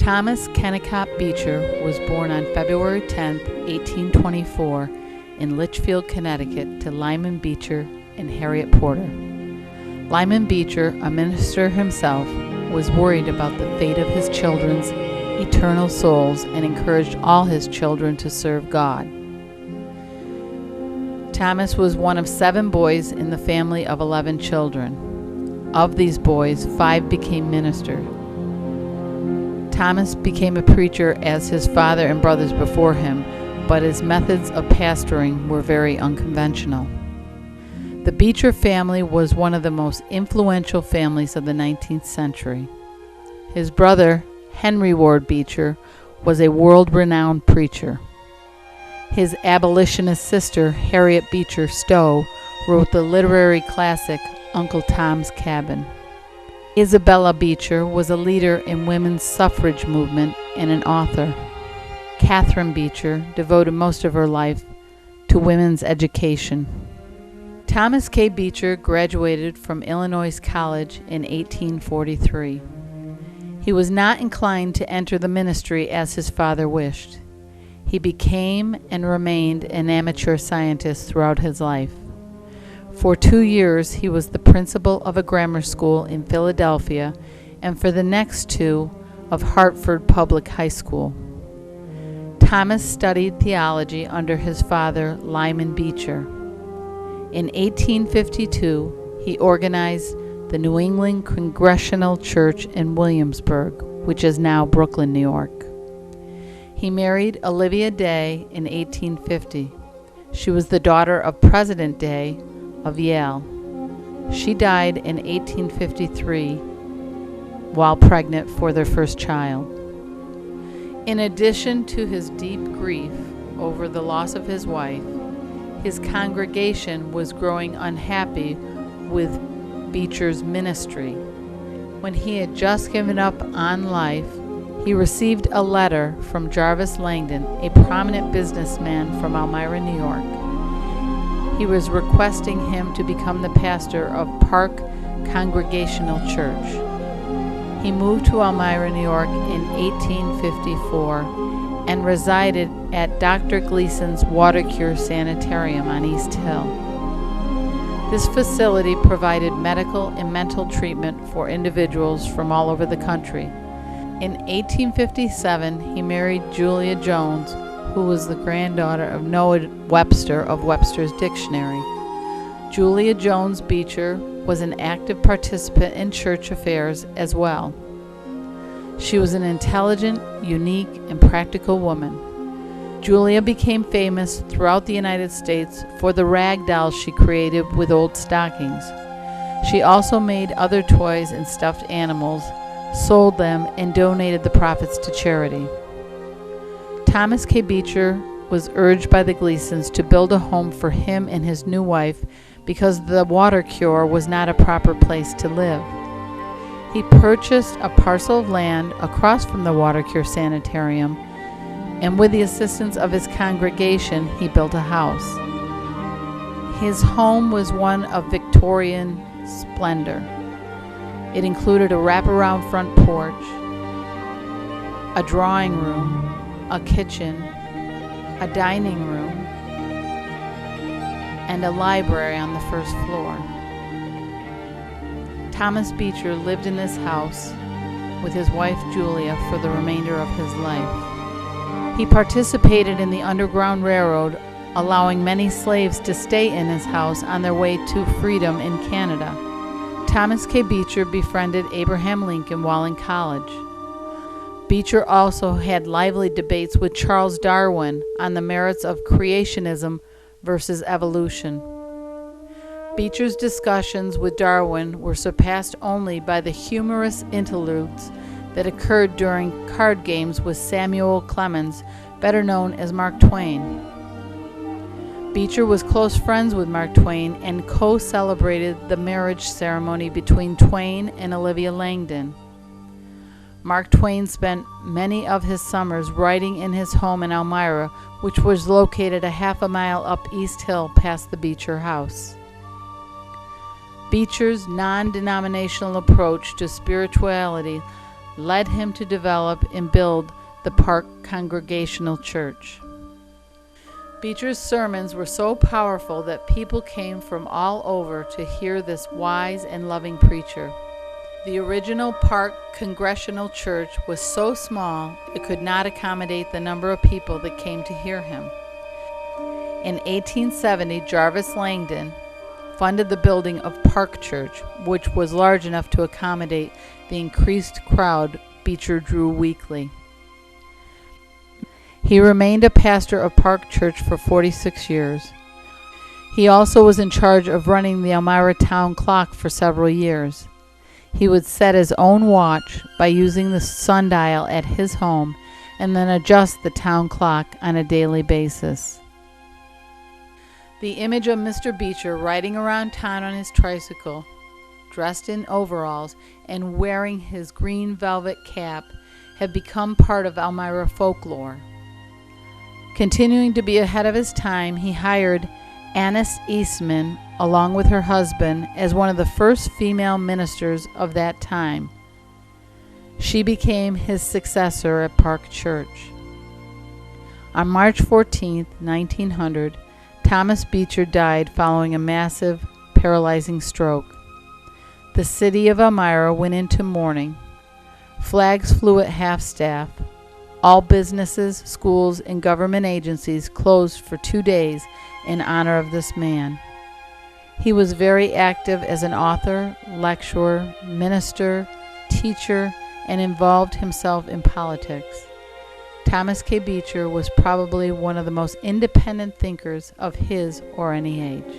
Thomas Kennicott Beecher was born on February 10, 1824, in Litchfield, Connecticut, to Lyman Beecher and Harriet Porter. Lyman Beecher, a minister himself, was worried about the fate of his children's eternal souls and encouraged all his children to serve God. Thomas was one of 7 boys in the family of 11 children. Of these boys, 5 became ministers. Thomas became a preacher as his father and brothers before him, but his methods of pastoring were very unconventional. The Beecher family was one of the most influential families of the 19th century. His brother, Henry Ward Beecher, was a world-renowned preacher. His abolitionist sister, Harriet Beecher Stowe, wrote the literary classic Uncle Tom's Cabin. Isabella Beecher was a leader in women's suffrage movement and an author. Catherine Beecher devoted most of her life to women's education. Thomas K. Beecher graduated from Illinois College in 1843. He was not inclined to enter the ministry as his father wished. He became and remained an amateur scientist throughout his life. For 2 years, he was the principal of a grammar school in Philadelphia, and for the next 2 of Hartford Public High School. Thomas studied theology under his father, Lyman Beecher. In 1852, he organized the New England Congregational Church in Williamsburg, which is now Brooklyn, New York. He married Olivia Day in 1850. She was the daughter of President Day of Yale. She died in 1853 while pregnant for their first child. In addition to his deep grief over the loss of his wife, his congregation was growing unhappy with Beecher's ministry. When he had just given up on life, he received a letter from Jarvis Langdon, a prominent businessman from Elmira, New York. He was requesting him to become the pastor of Park Congregational Church. He moved to Elmira, New York in 1854 and resided at Dr. Gleason's Water Cure Sanitarium on East Hill. This facility provided medical and mental treatment for individuals from all over the country. In 1857, he married Julia Jones, who was the granddaughter of Noah Webster of Webster's Dictionary. Julia Jones Beecher was an active participant in church affairs as well. She was an intelligent, unique, and practical woman. Julia became famous throughout the United States for the rag dolls she created with old stockings. She also made other toys and stuffed animals, sold them, and donated the profits to charity. Thomas K. Beecher was urged by the Gleasons to build a home for him and his new wife because the Water Cure was not a proper place to live. He purchased a parcel of land across from the Water Cure Sanitarium, and with the assistance of his congregation, he built a house. His home was one of Victorian splendor. It included a wraparound front porch, a drawing room, a kitchen, a dining room, and a library on the first floor. Thomas Beecher lived in this house with his wife Julia for the remainder of his life. He participated in the Underground Railroad, allowing many slaves to stay in his house on their way to freedom in Canada. Thomas K. Beecher befriended Abraham Lincoln while in college. Beecher also had lively debates with Charles Darwin on the merits of creationism versus evolution. Beecher's discussions with Darwin were surpassed only by the humorous interludes that occurred during card games with Samuel Clemens, better known as Mark Twain. Beecher was close friends with Mark Twain and co-celebrated the marriage ceremony between Twain and Olivia Langdon. Mark Twain spent many of his summers writing in his home in Elmira, which was located a half a mile up East Hill past the Beecher house. Beecher's non-denominational approach to spirituality led him to develop and build the Park Congregational Church. Beecher's sermons were so powerful that people came from all over to hear this wise and loving preacher. The original Park Congregational Church was so small it could not accommodate the number of people that came to hear him. In 1870, Jarvis Langdon funded the building of Park Church, which was large enough to accommodate the increased crowd Beecher drew weekly. He remained a pastor of Park Church for 46 years. He also was in charge of running the Elmira town clock for several years. He would set his own watch by using the sundial at his home and then adjust the town clock on a daily basis. The image of Mr. Beecher riding around town on his tricycle, dressed in overalls and wearing his green velvet cap, have become part of Elmira folklore. Continuing to be ahead of his time, he hired Annis Eastman, along with her husband, as one of the first female ministers of that time. She became his successor at Park Church. On March 14, 1900, Thomas Beecher died following a massive, paralyzing stroke. The city of Elmira went into mourning. Flags flew at half-staff. All businesses, schools, and government agencies closed for 2 days in honor of this man. He was very active as an author, lecturer, minister, teacher, and involved himself in politics. Thomas K. Beecher was probably one of the most independent thinkers of his or any age.